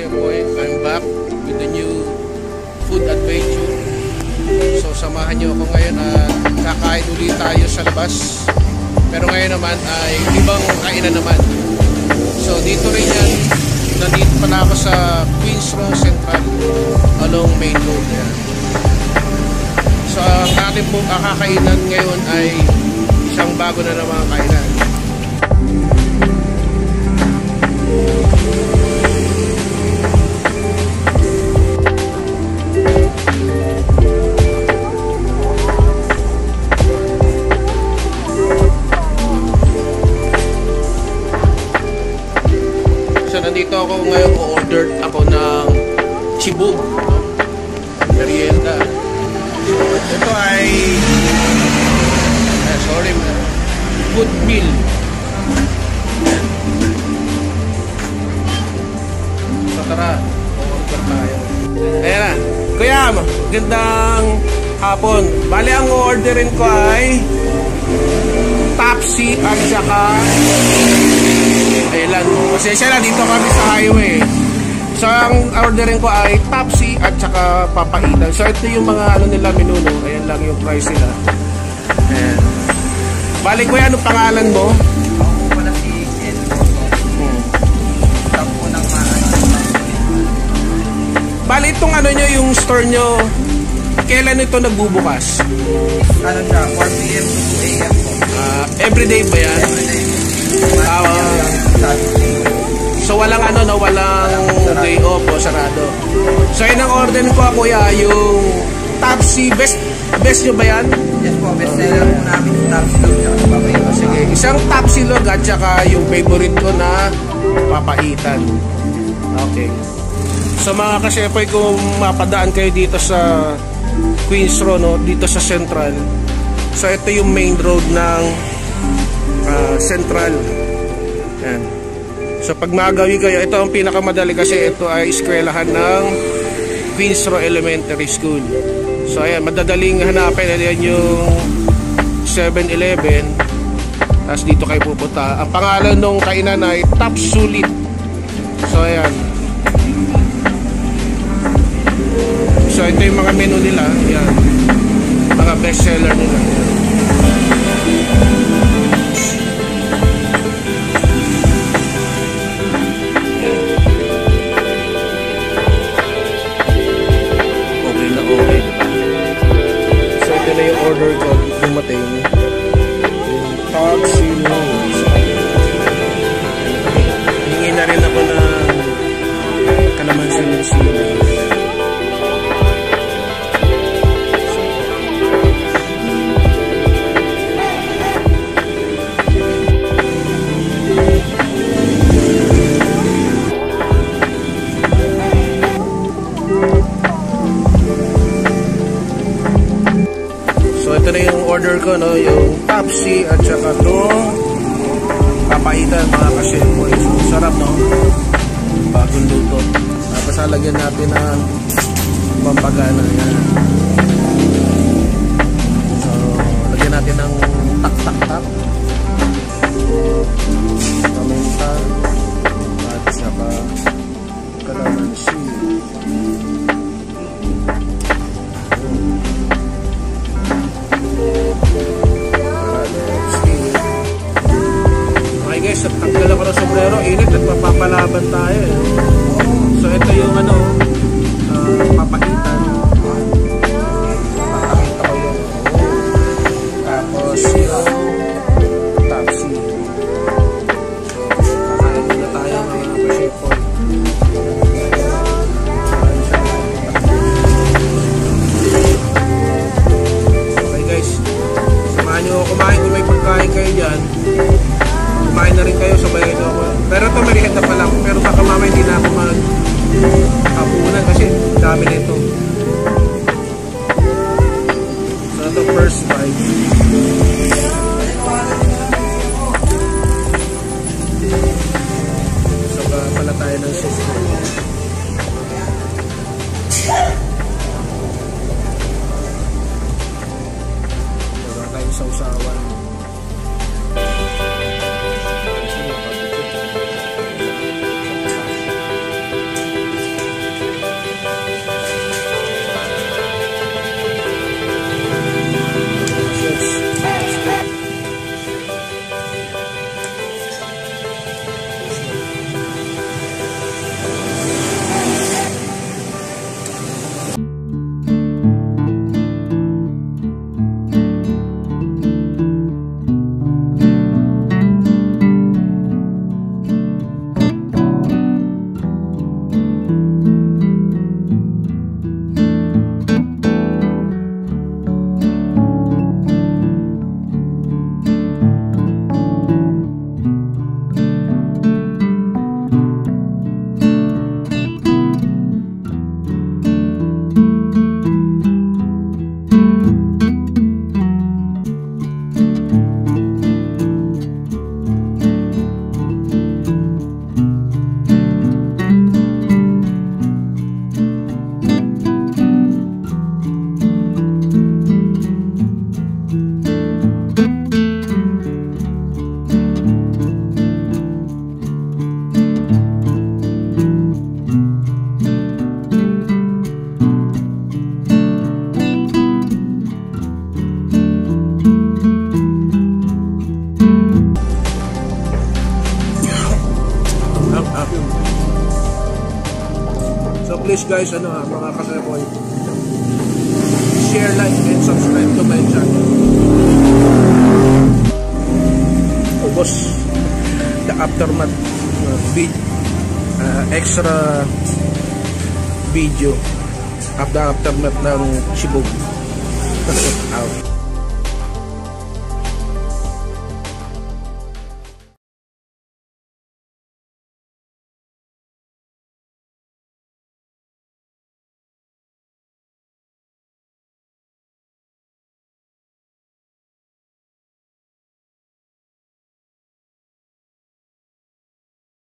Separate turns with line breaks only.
Chef Boy, I'm back with the new food adventure. So samahan niyo ako ngayon at kakain ulit tayo sa labas. Pero ngayon naman ay ibang kainan naman. So dito rin yan, nandito pala ako sa Queens Row Central along Main Road yan. So ang ating pong kakainan ngayon ay isang bago na namang kainan. So nandito ako ngayon, o-order ako ng chibog, merienda. Ito ay good meal. So tara, o-order tayo. Ayan na, Kuya, gandang hapon. Bali ang o-orderin ko ay Tapsi at saka ayun, pasensya na, dito kami sa highway. So ang orderin ko ay Tapsi at saka papaitan. So ito yung mga ano nila menu, no? Ayan lang yung price nila. Ayan. Balik ko yan, anong pangalan mo?
Ako pala si Ken. Top po ng
Bali itong ano nyo, yung store nyo, kailan ito nagbubukas?
Ano siya, 4 PM to 2 AM po.
Everyday ba yan?
Everyday.
So walang ano, no, walang day off o sarado. So yun ang order ko, Kuya, yung Tapsi. Best nyo ba yan?
Yes po, best seller po namin yung Tapsi Log at papaitan.
Sige, isang Tapsi Log at saka yung favorite ko na papaitan. Okay. So mga kasyepoy, kung mapadaan kayo dito sa Queens Row, no, dito sa Central. So ito yung main road ng Central. Yan. So pag magawi kayo, ito ang pinakamadali kasi ito ay eskwelahan ng Queens Row Elementary School. So ayan, madadaling hanapin. Ayan yung 7-Eleven. Tapos dito kayo pupunta. Ang pangalan ng kainan ay Top Sulit. So ayan. So ito yung mga menu nila. Ayan. Mga best seller nila. Order ko dumating yung Tapsi Log. Hingi na rin ako ng kalamansi. Ito na yung order ko, no? Yung Tapsi at saka itong papaitan, mga kasyepoy. So, sarap, no? Bagong luto. Tapos halagyan natin ng pampagana. Yan. So, lagyan natin ng tak-tak-tak. Paminta at saka kalamansi. Guys, at tanggal ako ng sombrero, init at mapapalaban tayo. So ito yung ano, papaitan. Papakita ko yun. Tapos yung Tapsi. Kakain na tayo mga kasyepoy. Okay guys, samahan nyo kumain kung may pagkain kayo dyan. Kumain na rin kayo, sabay ito ako. Pero ito merienda pa lang. Pero baka mamaya hindi na ako mag-hapunan kasi dami nito. So ito first bite. Saka pala tayo ng sauce. Saka tayo sausawan. please guys, mga kasepoy, share, like, and subscribe to my channel. Ubos the aftermath extra video of the aftermath ng Cebu. Out.